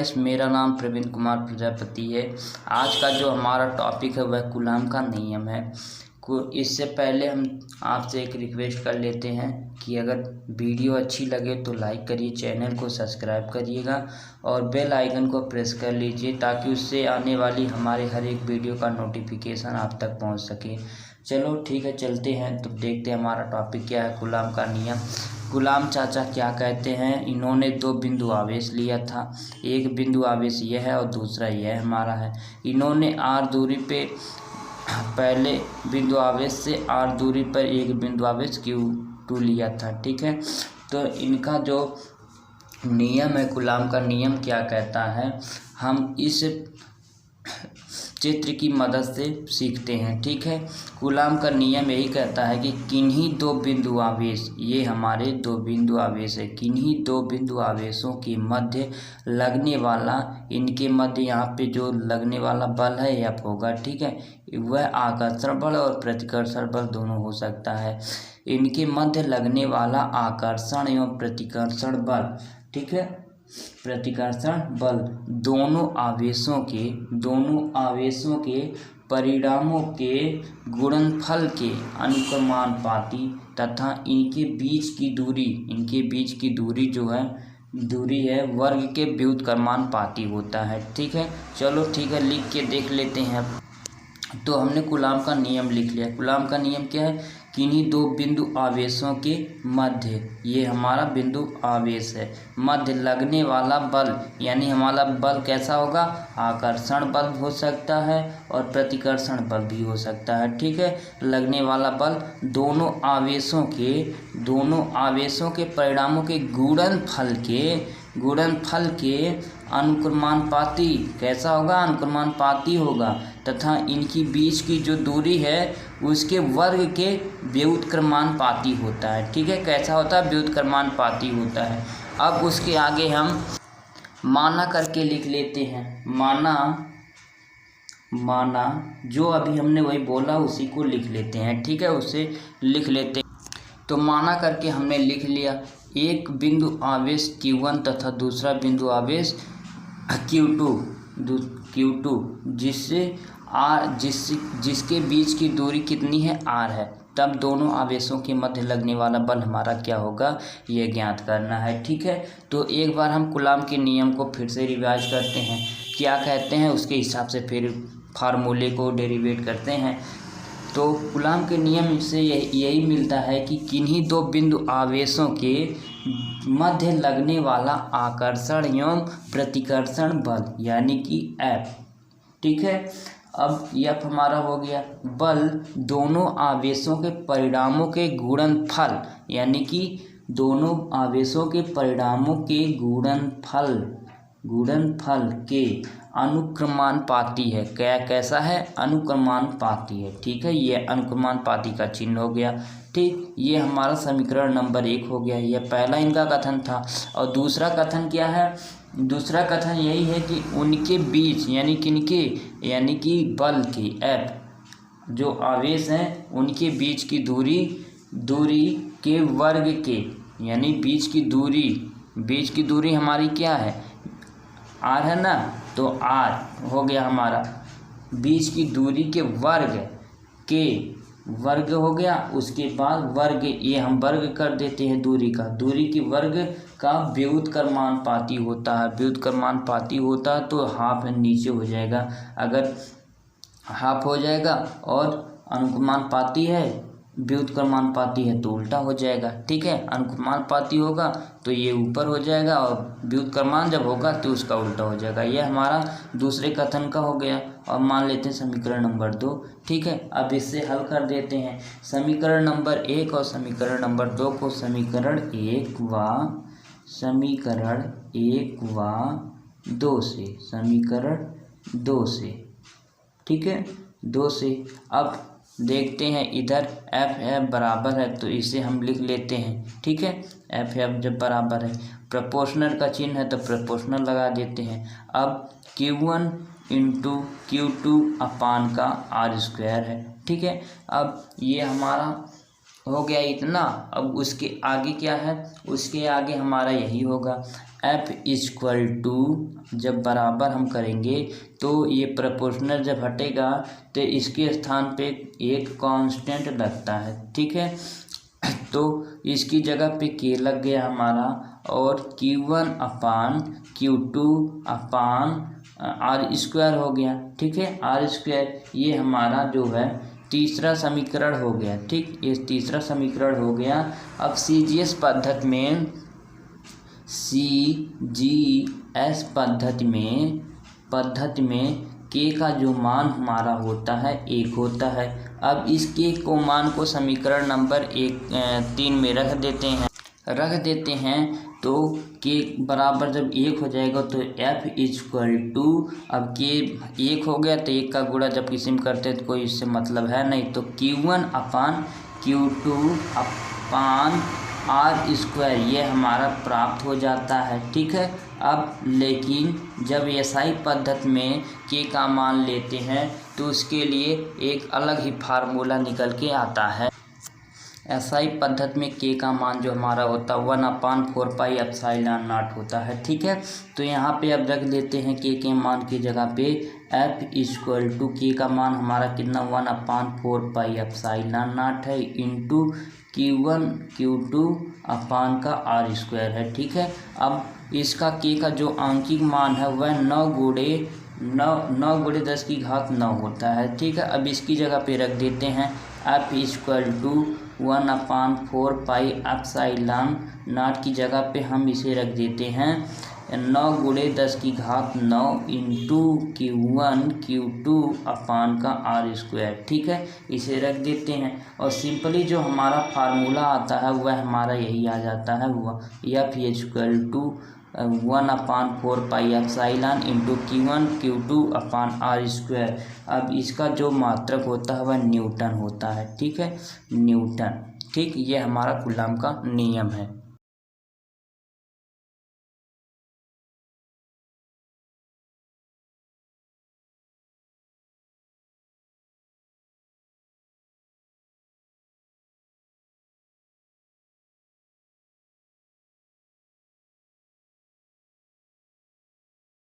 Guys, मेरा नाम प्रवीण कुमार प्रजापति है। आज का जो हमारा टॉपिक है वह कूलाम का नियम है। इससे पहले हम आपसे एक रिक्वेस्ट कर लेते हैं कि अगर वीडियो अच्छी लगे तो लाइक करिए, चैनल को सब्सक्राइब करिएगा और बेल आइकन को प्रेस कर लीजिए ताकि उससे आने वाली हमारे हर एक वीडियो का नोटिफिकेशन आप तक पहुंच सके। चलो ठीक है, चलते हैं तो देखते हैं हमारा टॉपिक क्या है। कूलाम का नियम। कूलाम चाचा क्या कहते हैं, इन्होंने दो बिंदु आवेश लिया था। एक बिंदु आवेश यह है और दूसरा यह हमारा है। इन्होंने r दूरी पे पहले बिंदु आवेश से r दूरी पर एक बिंदु आवेश q2 लिया था। ठीक है, तो इनका जो नियम है, कूलाम का नियम क्या कहता है, हम इस चित्र की मदद से सीखते हैं। ठीक है, कूलाम का नियम यही कहता है कि किन्हीं दो बिंदु आवेश, ये हमारे दो बिंदु आवेश है, किन्हीं दो बिंदु आवेशों के मध्य लगने वाला, इनके मध्य यहाँ पे जो लगने वाला बल है F होगा। ठीक है, वह आकर्षण बल और प्रतिकर्षण बल दोनों हो सकता है। इनके मध्य लगने वाला आकर्षण एवं प्रतिकर्षण बल, ठीक है, प्रतिकर्षण बल दोनों आवेशों के परिणामों के गुणनफल के अनुक्रमानुपाती तथा इनके बीच की दूरी जो है वर्ग के व्युत्क्रमानुपाती होता है। ठीक है, चलो ठीक है, लिख के देख लेते हैं। तो हमने कूलाम का नियम लिख लिया। कूलाम का नियम क्या है, किन्हीं दो बिंदु आवेशों के मध्य, ये हमारा बिंदु आवेश है, मध्य लगने वाला बल, यानी हमारा बल कैसा होगा, आकर्षण बल हो सकता है और प्रतिकर्षण बल भी हो सकता है। ठीक है, लगने वाला बल दोनों आवेशों के परिणामों के गुणनफल के अनुक्रमानुपाती कैसा होगा, अनुक्रमानुपाती होगा तथा इनकी बीच की जो दूरी है उसके वर्ग के व्युत्क्रमानुपाती होता है। ठीक है, कैसा होता है, व्युत्क्रमानुपाती होता है। अब उसके आगे हम माना करके लिख लेते हैं। माना जो अभी हमने वही बोला उसी को लिख लेते हैं। ठीक है, उसे लिख लेते हैं। तो माना करके हमने लिख लिया, एक बिंदु आवेश Q1 तथा दूसरा बिंदु आवेश Q2 जिसके बीच की दूरी कितनी है, r है, तब दोनों आवेशों के मध्य लगने वाला बल हमारा क्या होगा, यह ज्ञात करना है। ठीक है, तो एक बार हम कूलाम के नियम को फिर से रिवाइज करते हैं, क्या कहते हैं उसके हिसाब से फिर फार्मूले को डेरिवेट करते हैं। तो कूलाम के नियम से यही मिलता है कि किन्हीं दो बिंदु आवेशों के मध्य लगने वाला आकर्षण एवं प्रतिकर्षण बल यानी कि F। ठीक है, अब F हमारा हो गया। बल दोनों आवेशों के परिणामों के गुणनफल, यानी कि दोनों आवेशों के परिणामों के गुणनफल के अनुक्रमानुपाती है। कैसा है, अनुक्रमानुपाती है। ठीक है, ये अनुक्रमानुपाती का चिन्ह हो गया। ठीक, ये हमारा समीकरण नंबर 1 हो गया। यह पहला इनका कथन था। और दूसरा कथन क्या है, दूसरा कथन यही है कि उनके बीच, यानी कि बल की F, जो आवेश हैं उनके बीच की दूरी के वर्ग के, यानी बीच की दूरी हमारी क्या है, r है ना, तो r हो गया हमारा, बीच की दूरी के वर्ग हो गया। उसके बाद वर्ग, ये हम वर्ग कर देते हैं दूरी की वर्ग का व्युत्क्रमानुपाती होता है। व्युत्क्रमानुपाती होता है तो हाफ नीचे हो जाएगा, अगर हाफ हो जाएगा, और अनुक्रमानुपाती है, व्युत्क्रमानुपाती है तो उल्टा हो जाएगा। ठीक है, अनुक्रमानुपाती होगा तो ये ऊपर हो जाएगा और व्युत्क्रमान जब होगा तो उसका उल्टा हो जाएगा। यह हमारा दूसरे कथन का हो गया। और मान लेते हैं समीकरण नंबर 2। ठीक है, अब इससे हल कर देते हैं। समीकरण नंबर 1 और समीकरण नंबर 2 को समीकरण 1 व 2 से, ठीक है, 2 से। अब देखते हैं, इधर F बराबर है तो इसे हम लिख लेते हैं। ठीक है, F जब बराबर है, प्रोपोर्शनल का चिन्ह है तो प्रोपोर्शनल लगा देते हैं। अब Q1 इंटू Q2 अपान का r² है। ठीक है, अब ये हमारा हो गया इतना। अब उसके आगे क्या है, उसके आगे हमारा यही होगा F इक्वल टू, जब बराबर हम करेंगे तो ये प्रोपोर्शनल जब हटेगा तो इसके स्थान पे एक कांस्टेंट लगता है, ठीक है। तो इसकी जगह पे K लग गया हमारा, और Q1 अपान Q2 अपान आर स्क्वायर हो गया, ठीक है। आर स्क्वायर ये हमारा जो है तीसरा समीकरण हो गया, ठीक, ये तीसरा समीकरण हो गया। अब CGS पद्धति में, CGS पद्धति में K का जो मान हमारा होता है 1 होता है। अब इस K को मान को समीकरण नंबर 3 में रख देते हैं तो K बराबर जब 1 हो जाएगा तो F इक्वल टू, अब K 1 हो गया तो 1 का गुणा जब किसी में करते तो कोई इससे मतलब है नहीं, तो Q1 अपान Q2 अपान आर स्क्वायर ये हमारा प्राप्त हो जाता है, ठीक है। अब लेकिन जब SI पद्धति में K का मान लेते हैं तो उसके लिए एक अलग ही फार्मूला निकल के आता है। SI पद्धति में K का मान जो हमारा होता है 1/4 पाई एप्सिलॉन नॉट होता है, ठीक है। तो यहाँ पे अब रख देते हैं K के मान की जगह पे F इक्वल टू, K का मान हमारा कितना 1/4 पाई एप्सिलॉन नॉट है इंटू Q1 Q2 अपान का आर स्क्वायर है, ठीक है। अब इसका K का जो आंकिक मान है वह 9 गुणे 10 की घात 9 होता है, ठीक है। अब इसकी जगह पे रख देते हैं F equal to 1/4 pi epsilon naught की जगह पे हम इसे रख देते हैं 9 गुणे 10 की घात 9 इंटू Q1 Q2 अपान का आर स्क्वायर, ठीक है। इसे रख देते हैं और सिंपली जो हमारा फार्मूला आता है वह हमारा यही आ जाता है, F equal to 1/4 pi epsilon into Q1 Q2 upon r square. अब इसका जो मात्रक होता है वह न्यूटन होता है, ठीक है, न्यूटन, ठीक। ये हमारा कूलम का नियम है।